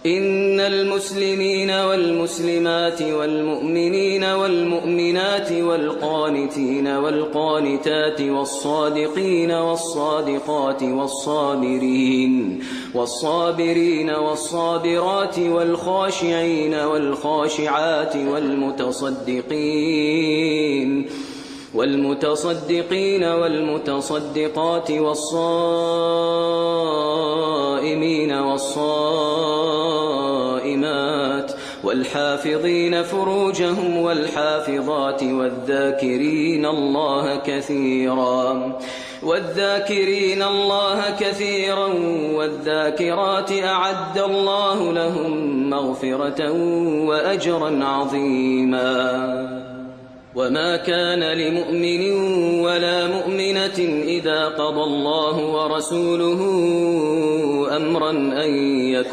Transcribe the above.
إن المسلمين والمسلمات والمؤمنين والمؤمنات والقانتين والقانتات والصادقين والصادقات والصابرين والصابرات والخاشعين والخاشعات والمتصدقين والمتصدقات والصائمين والصائمات والحافظين فروجهم والحافظات والذاكرين الله كثيرا والذاكرات أعد الله لهم مغفرة وأجرا عظيما. وما كان لمؤمن ولا مؤمنة إذا قضى الله ورسوله أمرا أن يكون